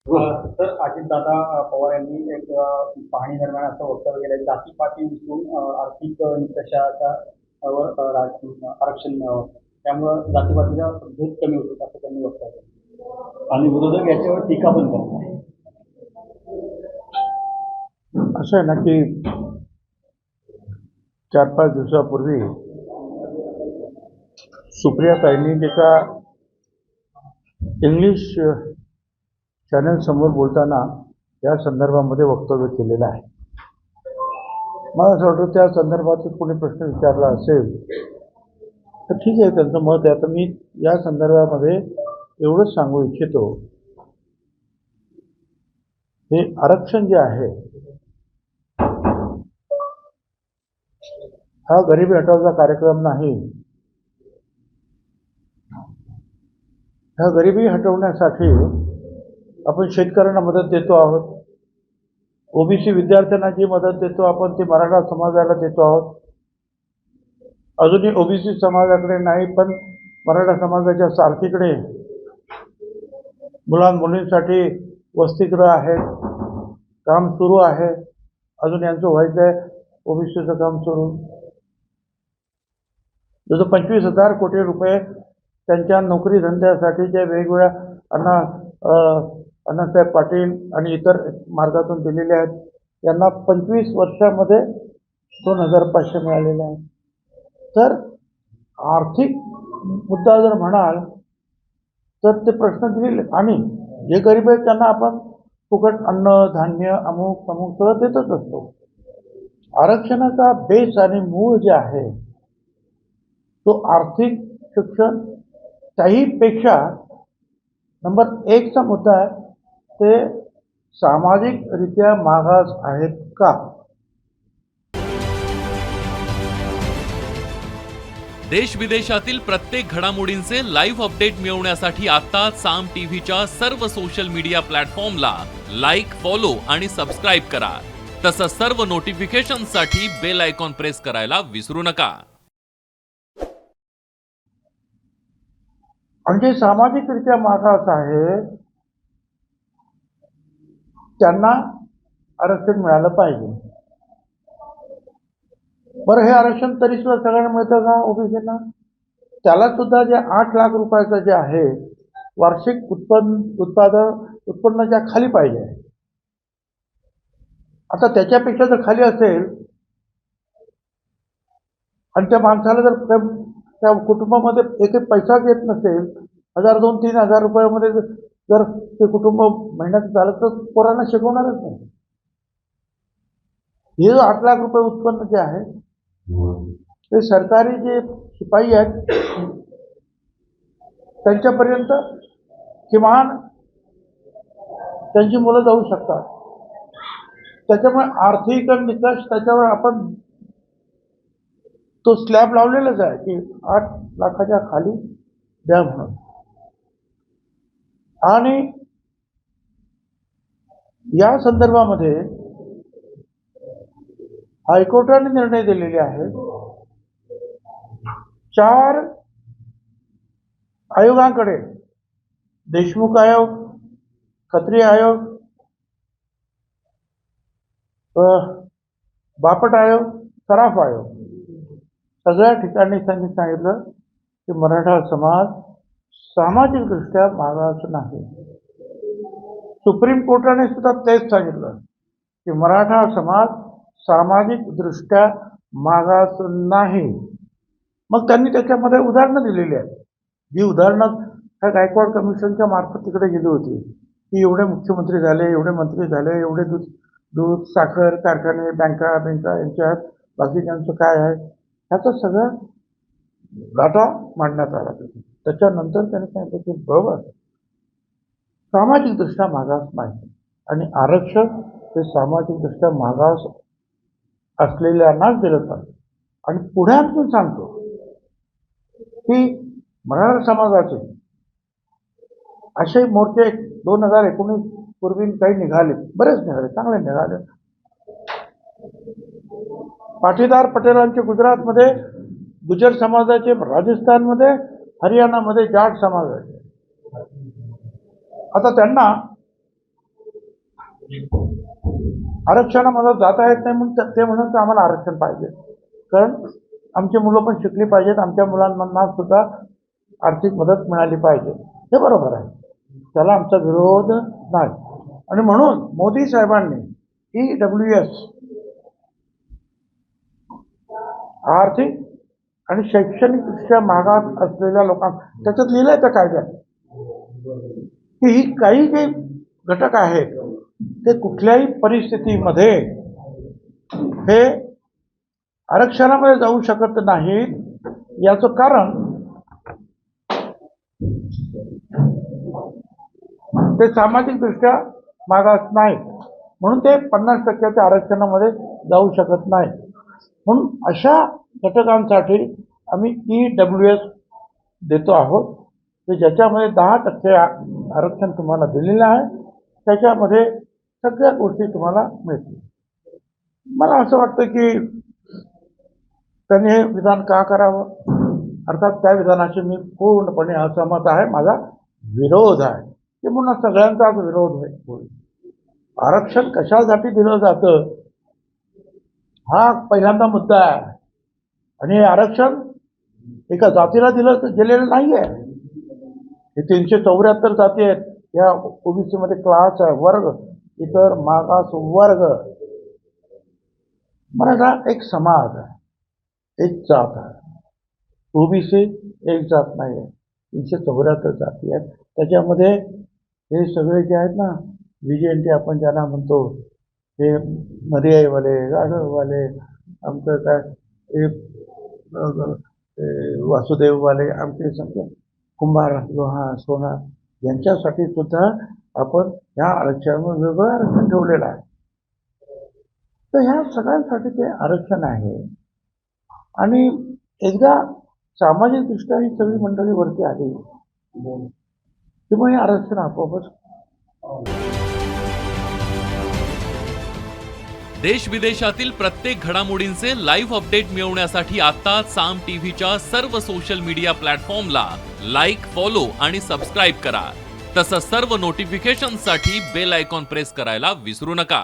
तर अजितदादा पवार यांनी एक पाहणी दरम्यान असं वक्तव्य केलं, जातीपाती विसरून आर्थिक निकषाचा वर आरक्षण मिळावं, त्यामुळं जातीपातीचा भेद कमी होतो असं त्यांनी वक्तव्य केलं आणि विरोधक याच्यावर टीका पण करत आहे. असं आहे ना की 4-5 दिवसापूर्वी सुप्रियाताईंनी एका इंग्लिश चॅनल समोर बोलताना या संदर्भामध्ये वक्तव्य केलेलं आहे. मला असं वाटतं त्या संदर्भातच कोणी प्रश्न विचारला असेल तर ठीक आहे, त्यांचं मत आहे. आता मी या संदर्भामध्ये एवढंच सांगू इच्छितो, हे आरक्षण जे आहे हा गरिबी हटवण्याचा कार्यक्रम नाही. ह्या गरिबी हटवण्यासाठी आपण शेतकऱ्यांना मदत देतो आहोत, ओबीसी विद्यार्थ्यांना जी मदत देतो आपण ती मराठा समाजाला देतो आहोत. अजूनही ओबीसी समाजाकडे नाही, पण मराठा समाजाच्या सारथीकडे मुलांमुलींसाठी वसतिगृह आहेत, काम सुरू आहे. अजून यांचं व्हायचं आहे ओबीसीचं काम सुरू. जसं 25,000 कोटी रुपये त्यांच्या नोकरी धंद्यासाठीच्या वेगवेगळ्या अण्णासाहेब पाटील आणि इतर मार्गातून दिलेले आहेत. यांना 25 वर्षामध्ये 2,500 मिळालेले आहेत. तर आर्थिक मुद्दा जर म्हणाल तर ते प्रश्न दिलेले, आणि जे गरीब आहेत त्यांना आपण फुकट अन्न धान्य अमुक अमुक सगळं देतच असतो. आरक्षणाचा बेस आणि मूळ जे आहे तो आर्थिक शिक्षण, त्याहीपेक्षा नंबर 1चा मुद्दा आहे ते सामाजिकरित्या मागास आहेत का. देश विदेशातील प्रत्येक घडामोडींचे लाईव्ह अपडेट मिळवण्यासाठी आता साम टीव्हीच्या सर्व सोशल मीडिया प्लॅटफॉर्मला लाईक, फॉलो आणि सबस्क्राईब करा. तसंच सर्व नोटिफिकेशनसाठी बेल आयकॉन प्रेस करायला विसरू नका. म्हणजे सामाजिकरित्या मागास आहे त्यांना आरक्षण मिळालं पाहिजे. बरं, हे आरक्षण तरी सुद्धा सगळ्यांना मिळतं का ओबीसीना? त्याला सुद्धा जे 8 लाख रुपयाचं जे आहे वार्षिक उत्पन्नाच्या खाली पाहिजे. आता त्याच्यापेक्षा जर खाली असेल आणि त्या माणसाला जर त्या कुटुंबामध्ये एक पैसाच येत नसेल, 1,000, 2,000, 3,000 रुपयामध्ये जर ते कुटुंब महिन्यात झालं तर पोरांना शिकवणारच नाही. हे जो 8 लाख रुपये उत्पन्न जे आहे ते सरकारी जे शिपाई आहेत त्यांच्यापर्यंत किमान त्यांची मुलं जाऊ शकतात. त्याच्यामुळे आर्थिक निकष त्याच्यावर आपण तो स्लॅब लावलेलाच आहे की 8 लाखाच्या खाली द्या म्हणून. आणि या संदर्भामध्ये हायकोर्टाने निर्णय दिलेले आहेत. 4 आयोगांकडे, देशमुख आयोग, खत्री आयोग, बापट आयोग, सराफ आयोग, सगळ्या ठिकाणी त्यांनी सांगितलं की मराठा समाज सामाजिकदृष्ट्या मागास नाही. सुप्रीम कोर्टाने सुद्धा तेच सांगितलं की मराठा समाज सामाजिकदृष्ट्या मागास नाही. मग त्यांनी त्याच्यामध्ये उदाहरणं दिलेली आहेत. जी उदाहरणं ह्या गायकवाड कमिशनच्या मार्फत तिकडे गेली होती की एवढे मुख्यमंत्री झाले, एवढे मंत्री झाले, एवढे दूध साखर कारखाने, बँका यांच्या आहेत, बाकीच्यांचं काय आहे ह्याचं सगळं डाटा मांडण्यात आला. त्याच्यानंतर त्यांनी सांगितलं की बरोबर सामाजिकदृष्ट्या मागास नाही आणि आरक्षण हे सामाजिकदृष्ट्या मागास असलेल्यांनाच दिलं पाहिजे. आणि पुढे आणखून सांगतो की मराठा समाजाचे असे मोर्चे 2019 पूर्वी काही निघाले, बरेच निघाले, चांगले निघाले. पाटीदार पटेलांचे गुजरातमध्ये, गुजर समाजाचे राजस्थानमध्ये, हरियाणामध्ये जाट समाजाचे. आता त्यांना आरक्षणामध्ये जाता येत नाही म्हणून ते म्हणून तर आम्हाला आरक्षण पाहिजे, कारण आमची मुलं पण शिकली पाहिजेत, आमच्या मुलांना सुद्धा आर्थिक मदत मिळाली पाहिजे. हे बरोबर आहे, त्याला आमचा विरोध नाही. आणि म्हणून मोदी साहेबांनी EWS आर्थिक आणि शैक्षणिकदृष्ट्या मागास असलेल्या लोकांना त्याच्यात लिहिलंय त्या कायद्यात की ही काही जे घटक आहेत ते कुठल्याही परिस्थितीमध्ये हे आरक्षणामध्ये जाऊ शकत नाहीत. याचं कारण ते सामाजिकदृष्ट्या मागास नाहीत म्हणून ते 50% आरक्षणामध्ये जाऊ शकत नाही. म्हणून अशा घटकांसाठी आम्ही EWS देतो आहोत की ज्याच्यामध्ये 10% आरक्षण तुम्हाला दिलेलं आहे, त्याच्यामध्ये सगळ्या गोष्टी तुम्हाला मिळतील. मला असं वाटतं की त्यांनी हे विधान का करावं, अर्थात त्या विधानाशी मी पूर्णपणे असहमत आहे, माझा विरोध आहे. की पुन्हा सगळ्यांचाच विरोध होईल. आरक्षण कशासाठी दिलं जातं हा पहिल्यांदा मुद्दा आहे. आणि हे आरक्षण एका जातीला दिलं गेलेलं नाही आहे. हे 374 जाती आहेत. या OBC मध्ये क्लास आहे, वर्ग, इतर मागास वर्ग. मराठा एक समाज आहे, एक जात आहे. OBC एक जात नाही आहे, 374 जाती आहेत. त्याच्यामध्ये हे सगळे जे आहेत ना, VJNT आपण ज्यांना म्हणतो, हे मर्याईवाले, गाढववाले, आमचं काय हे वासुदेववाले, आमचे सगळे कुंभार, लोहार, सोनार यांच्यासाठी सुद्धा आपण ह्या आरक्षणावर वेगळं आरक्षण ठेवलेलं आहे. तर ह्या सगळ्यांसाठी ते आरक्षण आहे. आणि एकदा सामाजिकदृष्ट्या ही सगळी मंडळी वरती आली तेव्हा हे आरक्षण आपोआपच. देश विदेशातील प्रत्येक घडामोडींचे लाईव्ह अपडेट मिळवण्यासाठी आता साम टीव्हीच्या सर्व सोशल मीडिया प्लॅटफॉर्मला लाईक, फॉलो आणि सबस्क्राईब करा. तसंच सर्व नोटिफिकेशनसाठी बेल आयकॉन प्रेस करायला विसरू नका.